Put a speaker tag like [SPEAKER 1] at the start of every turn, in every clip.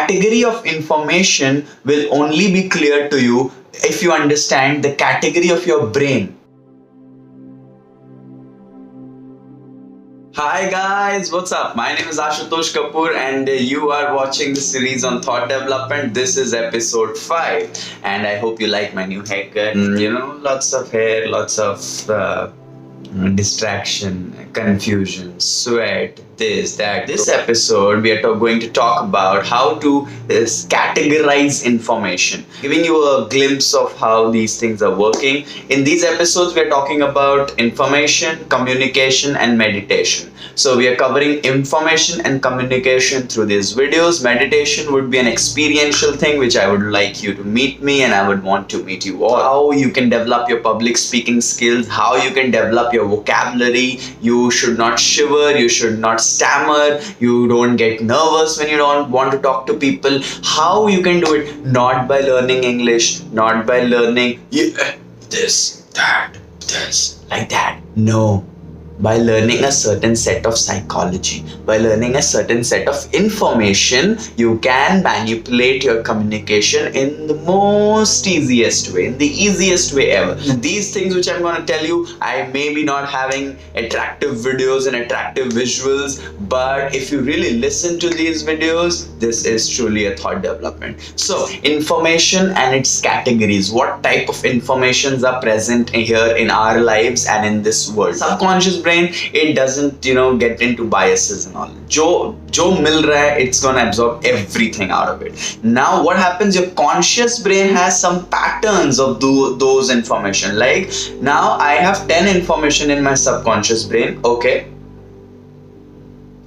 [SPEAKER 1] category of information will only be clear to you if you understand the category of your brain. Hi guys, what's up? My name is Ashutosh Kapoor and you are watching the series on thought development. This is episode 5 and I hope you like my new haircut. Lots of hair, lots of distraction, confusion, sweat, this, that. This episode, we are going to talk about how to categorize information, giving you a glimpse of how these things are working. In these episodes, we are talking about information, communication, and meditation. So we are covering information and communication through these videos. Meditation would be an experiential thing which I would like you to meet me and I would want to meet you all. How you can develop your public speaking skills, how you can develop your vocabulary. You should not shiver, you should not stammer, you don't get nervous when you don't want to talk to people. How you can do it, not by learning English, not by learning this, that, this, like that. No. By learning a certain set of psychology, by learning a certain set of information, you can manipulate your communication in the most easiest way, in the easiest way ever. These things which I'm going to tell you, I may be not having attractive videos and attractive visuals, but if you really listen to these videos, this is truly a thought development. So, information and its categories. What type of informations are present here in our lives and in this world? Subconscious brain, it doesn't get into biases and all. Jo mil raha hai, it's gonna absorb everything out of it. Now what happens, your conscious brain has some patterns of those information. Like now I have 10 information in my subconscious brain, okay,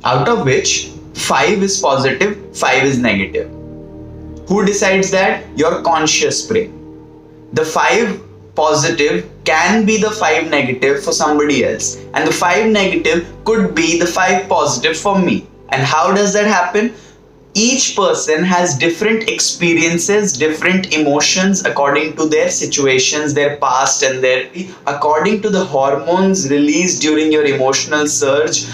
[SPEAKER 1] out of which 5 is positive, 5 is negative. Who decides that? Your conscious brain. The 5 positive can be the 5 negative for somebody else, and the 5 negative could be the 5 positive for me. And how does that happen? Each person has different experiences, different emotions according to their situations, their past, and according to the hormones released during your emotional surge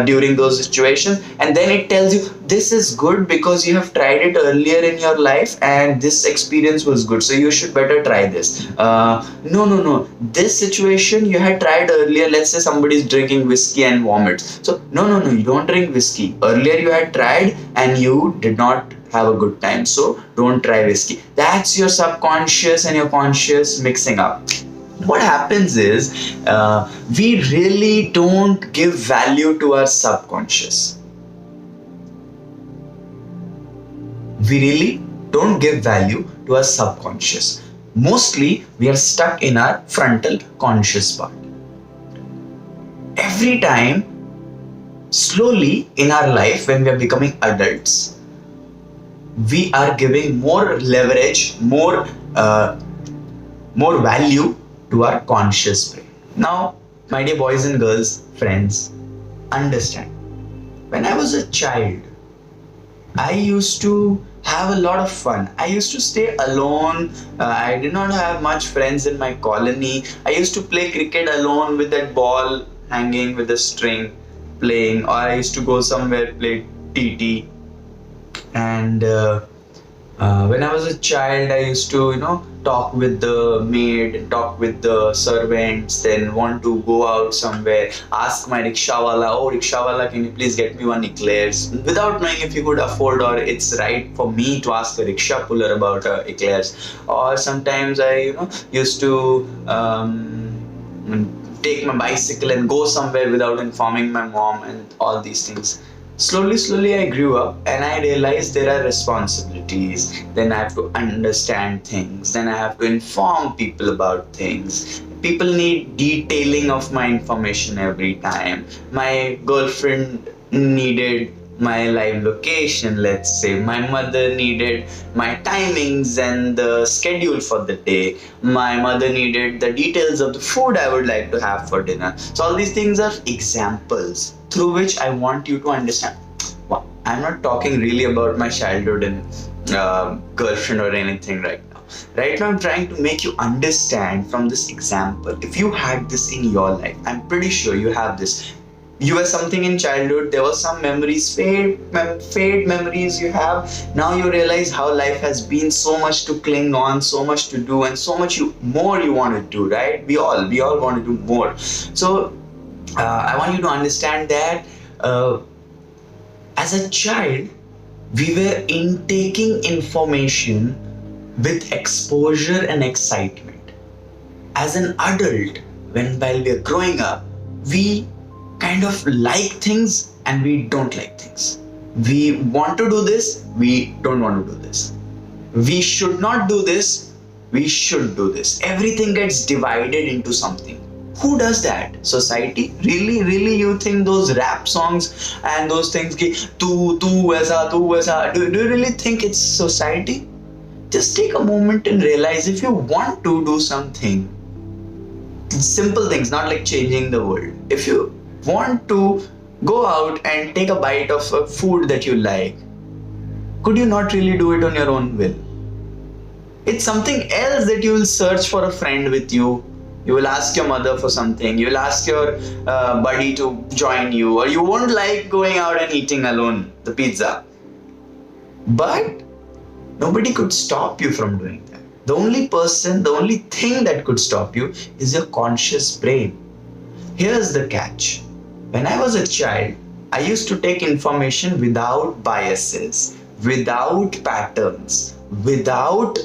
[SPEAKER 1] during those situations. And then it tells you this is good because you have tried it earlier in your life and this experience was good, so you should better try this. No, this situation you had tried earlier. Let's say somebody is drinking whiskey and vomits, so no, you don't drink whiskey. Earlier you had tried and you did not have a good time, so don't try whiskey. That's your subconscious and your conscious mixing up. What happens is we really don't give value to our subconscious. We really don't give value to our subconscious. Mostly we are stuck in our frontal conscious part. Every time, slowly in our life, when we are becoming adults, we are giving more leverage, more value to our conscious brain. Now, my dear boys and girls, friends, understand. When I was a child, I used to have a lot of fun. I used to stay alone. I did not have much friends in my colony. I used to play cricket alone with that ball hanging with a string, playing, or I used to go somewhere, play TT. And when I was a child, I used to talk with the maid, talk with the servants, then want to go out somewhere, ask my rickshawala, oh rickshawala, can you please get me one eclairs, without knowing if he could afford or it's right for me to ask a rickshaw puller about eclairs. Or sometimes I used to take my bicycle and go somewhere without informing my mom and all these things. Slowly I grew up and I realized there are responsibilities. Then I have to understand things. Then I have to inform people about things. People need detailing of my information every time. My girlfriend needed my live location, let's say. My mother needed my timings and the schedule for the day. My mother needed the details of the food I would like to have for dinner. So all these things are examples through which I want you to understand. Well, I'm not talking really about my childhood and girlfriend or anything right now. Right now I'm trying to make you understand from this example. If you had this in your life, I'm pretty sure you have this. You were something in childhood, there was some memories, fade memories you have. Now you realize how life has been, so much to cling on, so much to do, and so much more you want to do, right? We all want to do more. So I want you to understand that uh, as a child, we were intaking information with exposure and excitement. As an adult, while we are growing up, we kind of like things and we don't like things. We want to do this, we don't want to do this. We should not do this, we should do this. Everything gets divided into something. Who does that? Society? Really, you think those rap songs and those things ki tu aisa, do you really think it's society? Just take a moment and realize, if you want to do something, simple things, not like changing the world. If you want to go out and take a bite of a food that you like, could you not really do it on your own will? It's something else that you will search for a friend with you. You will ask your mother for something. You will ask your buddy to join you, or you won't like going out and eating alone the pizza. But nobody could stop you from doing that. The only thing that could stop you is your conscious brain. Here's the catch. When I was a child, I used to take information without biases, without patterns, without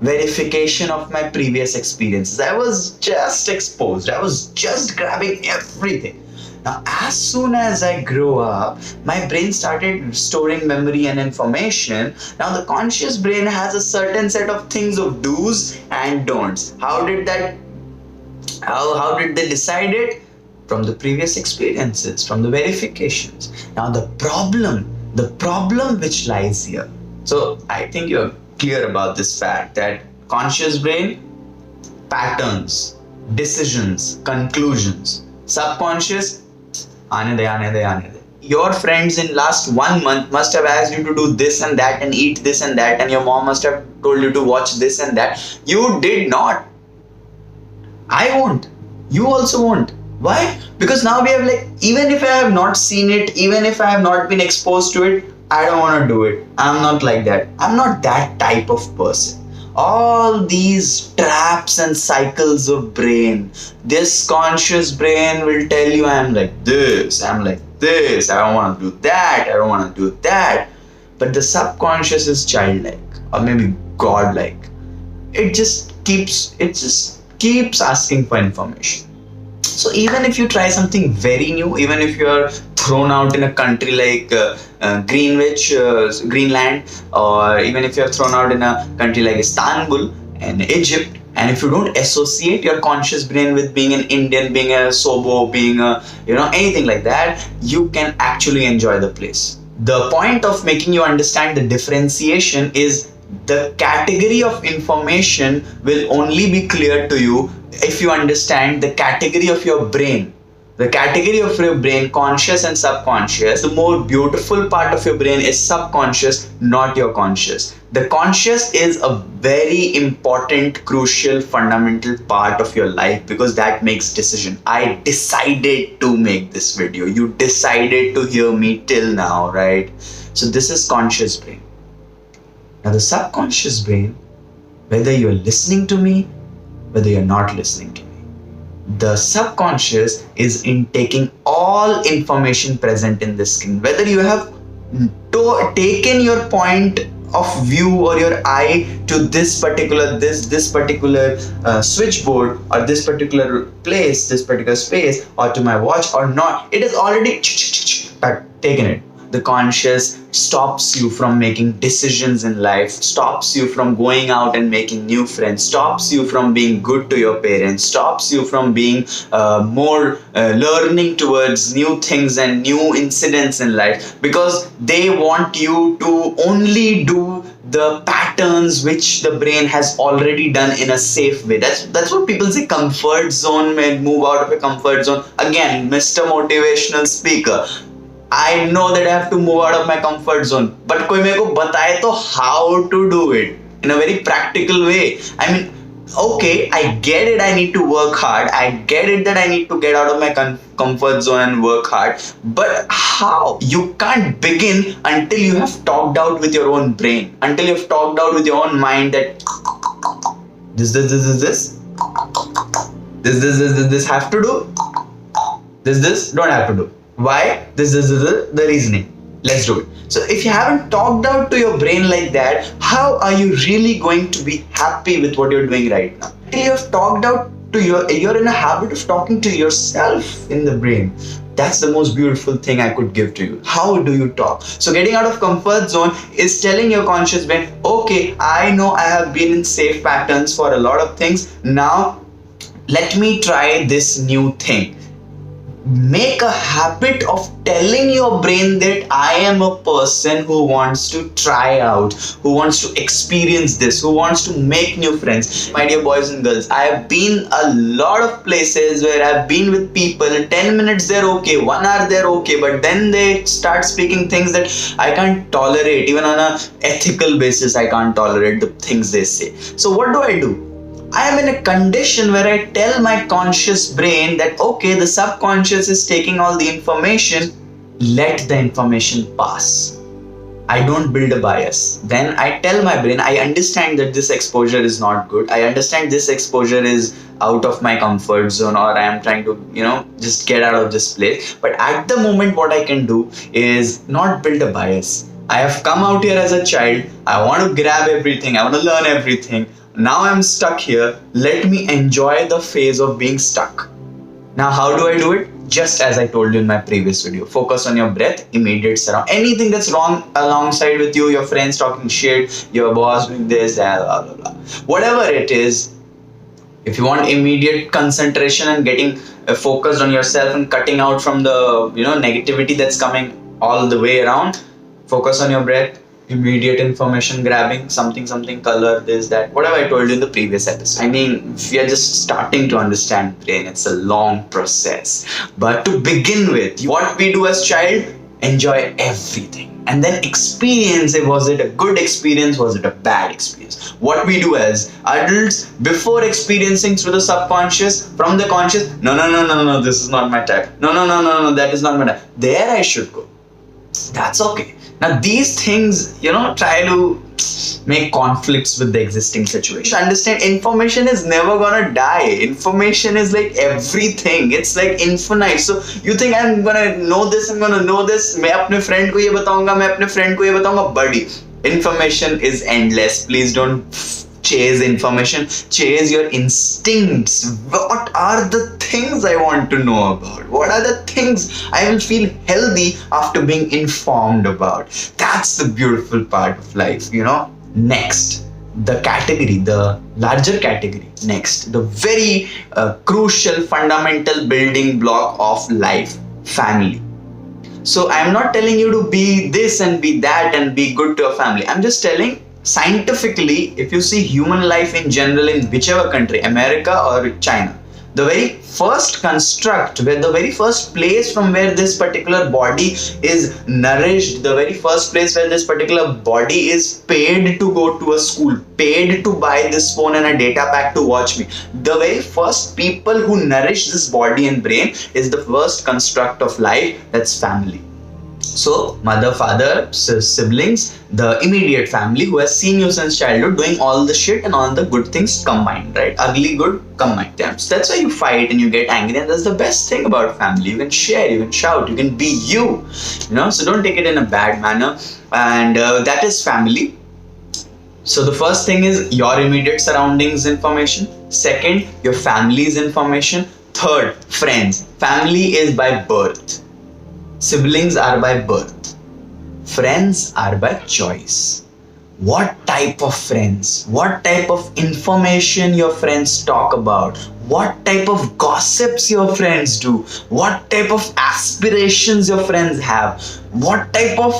[SPEAKER 1] verification of my previous experiences. I was just exposed. I was just grabbing everything. Now, as soon as I grew up, my brain started storing memory and information. Now, the conscious brain has a certain set of things of do's and don'ts. How did they decide it? From the previous experiences, from the verifications. Now, the problem which lies here. So, I think you're clear about this fact that conscious brain, patterns, decisions, conclusions. Subconscious, aane de. Your friends in last 1 month must have asked you to do this and that and eat this and that, and your mom must have told you to watch this and that. You did not. I won't. You also won't. Why? Because now we have, like, even if I have not seen it, even if I have not been exposed to it, I don't want to do it. I'm not like that. I'm not that type of person. All these traps and cycles of brain. This conscious brain will tell you I'm like this, I'm like this, I don't want to do that, I don't want to do that. But the subconscious is childlike, or maybe godlike. It just keeps asking for information. So even if you try something very new, even if you are thrown out in a country like Greenland, or even if you are thrown out in a country like Istanbul and Egypt, and if you don't associate your conscious brain with being an Indian, being a Sobo, being a, anything like that, you can actually enjoy the place. The point of making you understand the differentiation is the category of information will only be clear to you if you understand the category of your brain. The category of your brain, conscious and subconscious. The more beautiful part of your brain is subconscious, not your conscious. The conscious is a very important, crucial, fundamental part of your life, because that makes decision. I decided to make this video. You decided to hear me till now, right? So this is conscious brain. Now the subconscious brain, whether you're listening to me, whether you're not listening to me, the subconscious is intaking all information present in the screen. Whether you have taken your point of view or your eye to this particular switchboard, or this particular place, this particular space, or to my watch or not, it is already taken it. The conscious stops you from making decisions in life, stops you from going out and making new friends, stops you from being good to your parents, stops you from being more learning towards new things and new incidents in life, because they want you to only do the patterns which the brain has already done in a safe way. That's what people say, comfort zone, move out of a comfort zone. Again, Mr. Motivational Speaker, I know that I have to move out of my comfort zone, but koi mere ko bataye to how to do it in a very practical way. I mean, okay, I get it, I need to work hard. I get it that I need to get out of my comfort zone and work hard. But how? You can't begin until you have talked out with your own brain, until you've talked out with your own mind that this have to do, this don't have to do. Why? This is the reasoning. Let's do it. So if you haven't talked out to your brain like that, how are you really going to be happy with what you're doing right now? Till you have talked out to you're in a habit of talking to yourself in the brain. That's the most beautiful thing I could give to you. How do you talk? So getting out of comfort zone is telling your conscious brain, okay, I know I have been in safe patterns for a lot of things. Now let me try this new thing. Make a habit of telling your brain that I am a person who wants to try out, who wants to experience this, who wants to make new friends. My dear boys and girls, I have been a lot of places where I've been with people. 10 minutes they're okay, 1 hour they're okay, but then they start speaking things that I can't tolerate. Even on an ethical basis, I can't tolerate the things they say. So what do? I am in a condition where I tell my conscious brain that, okay, the subconscious is taking all the information, let the information pass. I don't build a bias. Then I tell my brain, I understand that this exposure is not good. I understand this exposure is out of my comfort zone, or I am trying to, just get out of this place. But at the moment, what I can do is not build a bias. I have come out here as a child. I want to grab everything. I want to learn everything. Now I'm stuck here. Let me enjoy the phase of being stuck. Now, how do I do it? Just as I told you in my previous video. Focus on your breath, immediate surround. Anything that's wrong alongside with you, your friends talking shit, your boss doing this, blah, blah, blah. Whatever it is, if you want immediate concentration and getting focused on yourself and cutting out from the negativity that's coming all the way around, focus on your breath. Immediate information grabbing, something, color, this, that, whatever I told you in the previous episode. I mean, we are just starting to understand brain. It's a long process. But to begin with, what we do as child, enjoy everything. And then experience it. Was it a good experience? Was it a bad experience? What we do as adults, before experiencing through the subconscious, from the conscious, no, this is not my type. No, that is not my type. There I should go. That's okay. Now these things, try to make conflicts with the existing situation. Understand, information is never gonna die. Information is like everything. It's like infinite. So you think I'm gonna know this, I'm gonna know this. मैं अपने friend को ये बताऊंगा, मैं अपने friend को ये बताऊंगा. Buddy, information is endless. Please don't chase information. Chase your instincts. What are the things I want to know about? What are the things I will feel healthy after being informed about? That's the beautiful part of life, Next, the category, the larger category. Next, the very crucial fundamental building block of life, family. So I'm not telling you to be this and be that and be good to your family. I'm just telling, scientifically, if you see human life in general in whichever country, America or China, the very first construct, where the very first place from where this particular body is nourished, the very first place where this particular body is paid to go to a school, paid to buy this phone and a data pack to watch me, the very first people who nourish this body and brain is the first construct of life, that's family. So mother, father, siblings, the immediate family who has seen you since childhood doing all the shit and all the good things combined, right? Ugly, good, combined. So that's why you fight and you get angry, and that's the best thing about family. You can share, you can shout, you can be you, so don't take it in a bad manner. And that is family. So the first thing is your immediate surroundings information. Second, your family's information. Third, friends. Family is by birth. Siblings are by birth. Friends are by choice. What type of friends? What type of information your friends talk about? What type of gossips your friends do? What type of aspirations your friends have? What type of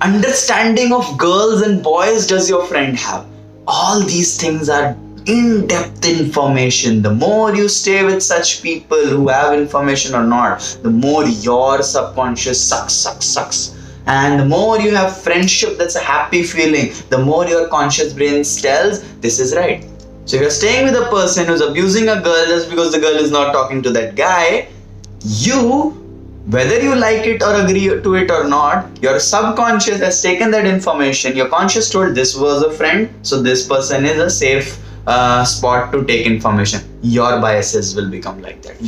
[SPEAKER 1] understanding of girls and boys does your friend have? All these things are in-depth information. The more you stay with such people who have information or not, the more your subconscious sucks. And the more you have friendship that's a happy feeling, the more your conscious brain tells, this is right. So if you're staying with a person who's abusing a girl just because the girl is not talking to that guy, you, whether you like it or agree to it or not, your subconscious has taken that information. Your conscious told this was a friend, so this person is a safe spot to take information. Your biases will become like that.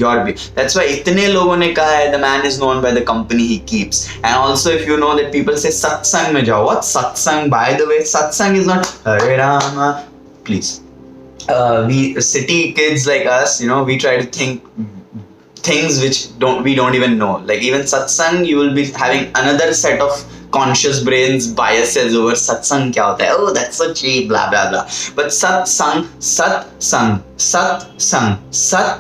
[SPEAKER 1] That's why itne logon ne kaha hai, the man is known by the company he keeps. And also, if you know that people say satsang mein jao. What satsang? By the way, satsang is not Hare Rama. Please, we city kids like us, we try to think things which we don't even know. Like even satsang, you will be having another set of conscious brains biases over satsang kya hota hai. Oh, that's so cheap, blah blah blah. But satsang, sat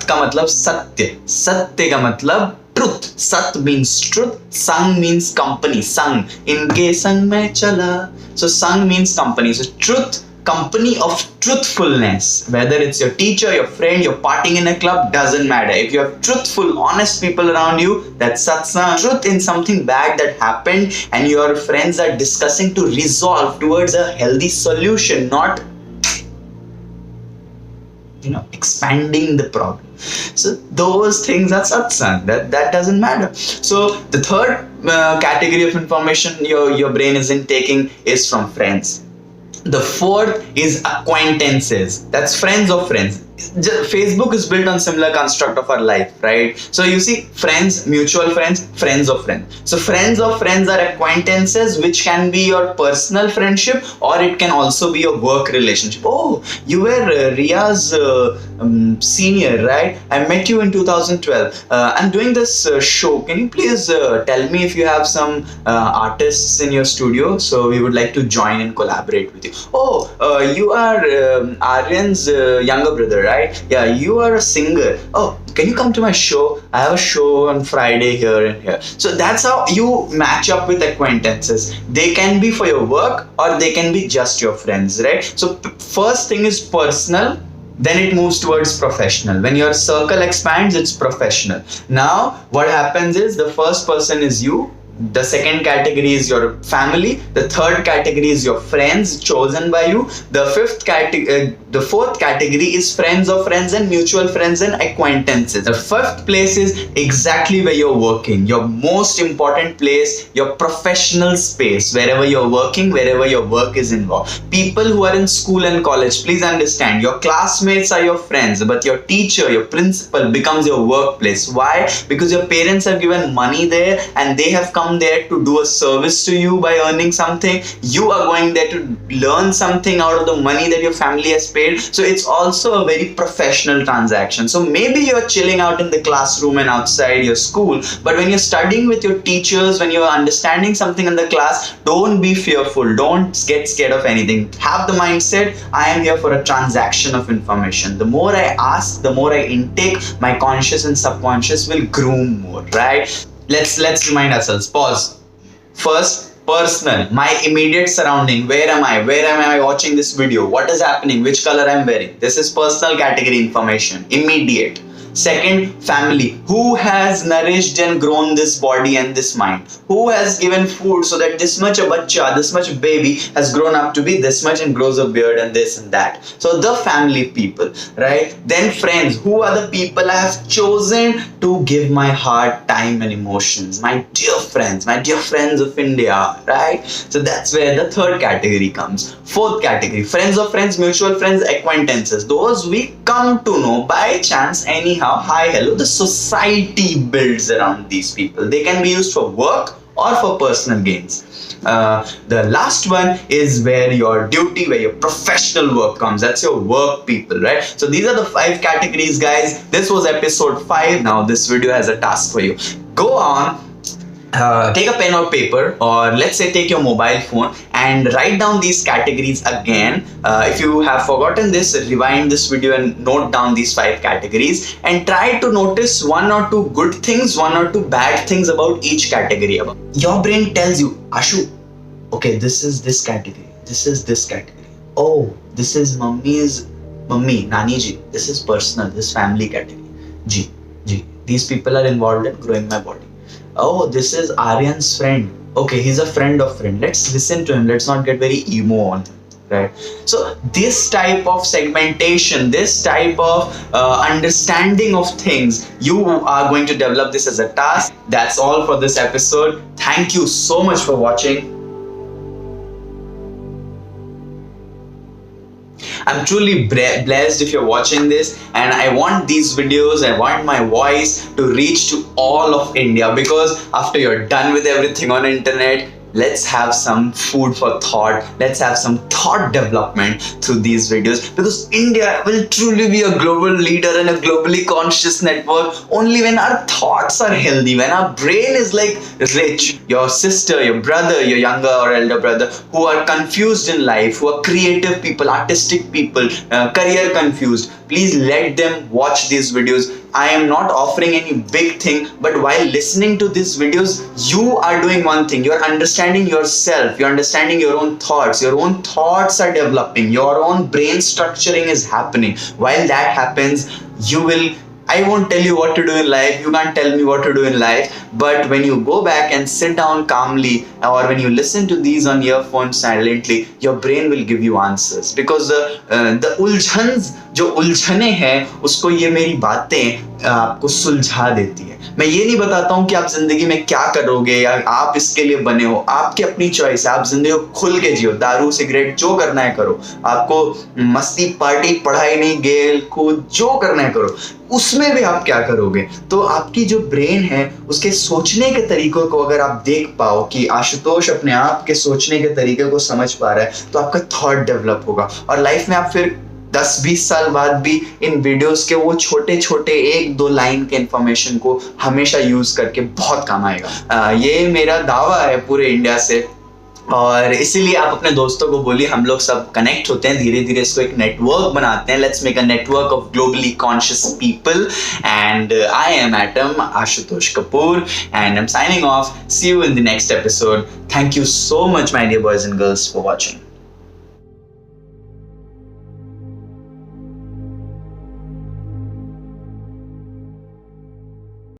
[SPEAKER 1] ka matlab satya, satya ka matlab truth. Sat means truth, sang means company. Sang, inke sang mein chala. So sang means company. So truth, company of truthfulness, whether it's your teacher, your friend, you're partying in a club, doesn't matter. If you have truthful, honest people around you, that's satsang. Truth in something bad that happened and your friends are discussing to resolve towards a healthy solution, not expanding the problem. So those things are satsang. That doesn't matter. So the third category of information your brain isn't taking is from friends. The fourth is acquaintances. That's friends of friends. Facebook is built on similar construct of our life, right? So you see friends, mutual friends, friends of friends. So friends of friends are acquaintances, which can be your personal friendship or it can also be a work relationship. Oh, you were Ria's senior, right? I met you in 2012. I'm doing this show. Can you please tell me if you have some artists in your studio? So we would like to join and collaborate with you. Oh, you are Aryan's younger brother, right? Yeah, you are a singer. Oh, can you come to my show? I have a show on Friday here and here. So that's how you match up with acquaintances. They can be for your work or they can be just your friends, right? So first thing is personal, then it moves towards professional. When your circle expands, it's professional. Now, what happens is the first person is you. The second category is your family. The third category is your friends chosen by you. The fourth category is friends of friends and mutual friends and acquaintances. The fifth place is exactly where you're working. Your most important place, your professional space, wherever you're working, wherever your work is involved. People who are in school and college, please understand, your classmates are your friends, but your teacher, your principal becomes your workplace. Why? Because your parents have given money there and they have come there to do a service to you by earning something. You are going there to learn something out of the money that your family has paid. So it's also a very professional transaction. So maybe you're chilling out in the classroom and outside your school, but when you're studying with your teachers, when you're understanding something in the class, don't be fearful. Don't get scared of anything. Have the mindset, I am here for a transaction of information. The more I ask, the more I intake, my conscious and subconscious will groom more, right? Let's remind ourselves. Pause. First, personal. My immediate surrounding. Where am I watching this video? What is happening? Which color I'm wearing? This is personal category information. Immediate. Second, family. Who has nourished and grown this body and this mind? Who has given food so that this much a bacha, this much baby has grown up to be this much and grows a beard and this and that. So the family people, right? Then friends. Who are the people I have chosen to give my heart, time and emotions? My dear friends of India, right? So that's where the third category comes. Fourth category, friends of friends, mutual friends, acquaintances. Those we come to know by chance anyhow. Hi, hello. The society builds around these people. They can be used for work or for personal gains. The last one is where your duty, where your professional work comes. That's your work people, right? So these are the 5 categories, guys. This was episode 5. Now this video has a task for you. Go on. Take a pen or paper, or let's say take your mobile phone and write down these categories again. If you have forgotten this, rewind this video and note down these 5 categories and try to notice 1 or 2 good things, 1 or 2 bad things about each category. Your brain tells you, Ashu, okay, this is this category, this is this category. Oh, this is mummy, nani ji. This is personal, this family category. Ji. These people are involved in growing my body. Oh, this is Aryan's friend. Okay, he's a friend of friend. Let's listen to him. Let's not get very emo on him. Right. So this type of segmentation, this type of understanding of things, you are going to develop this as a task. That's all for this episode. Thank you so much for watching. I'm truly blessed if you're watching this, and I want these videos, I want my voice to reach to all of India, because after you're done with everything on internet, let's have some food for thought. Let's have some thought development through these videos, because India will truly be a global leader and a globally conscious network only when our thoughts are healthy, when our brain is like rich. Your sister, your brother, your younger or elder brother who are confused in life, who are creative people, artistic people, career confused, please let them watch these videos. I am not offering any big thing, but while listening to these videos, you are doing one thing. You're understanding yourself, you're understanding your own thoughts are developing, your own brain structuring is happening. While that happens, I won't tell you what to do in life, you can't tell me what to do in life, but when you go back and sit down calmly, or when you listen to these on earphones silently, your brain will give you answers. Because the उलझन जो उलझने हैं, उसको ये मेरी बातें आपको सुलझा देती है. मैं ये नहीं बताता हूँ कि आप जिंदगी में क्या करोगे या आप इसके लिए बने हो. आपकी अपनी चॉइस है. आप जिंदगी को खुल के जियो. दारू सिगरेट जो करना है करो. आपको मस्ती पार्टी पढ़ाई नहीं, गेल कूद जो करना है करो. उसमें भी आप क्या करोगे? तो आपकी जो ब्रेन है, उसके सोचने के तरीकों को अगर आप देख पाओ कि आशुतोष अपने आप के सोचने के तरीके को समझ पा रहा है, तो आपका थॉट डेवलप होगा. और लाइफ में आप फिर 10-20 साल बाद भी इन वीडियोस के वो छोटे छोटे 1-2 लाइन के इंफॉर्मेशन को हमेशा यूज करके बहुत काम आएगा. ये मेरा दावा है पूरे इंडिया से. और इसीलिए आप अपने दोस्तों को बोलिए, हम लोग सब कनेक्ट होते हैं, धीरे धीरे इसको एक नेटवर्क बनाते हैं. Let's make a network of globally conscious people. And I am atom Ashutosh Kapoor, and I am signing off. See you in the next episode. Thank you so much my dear boys and girls for watching.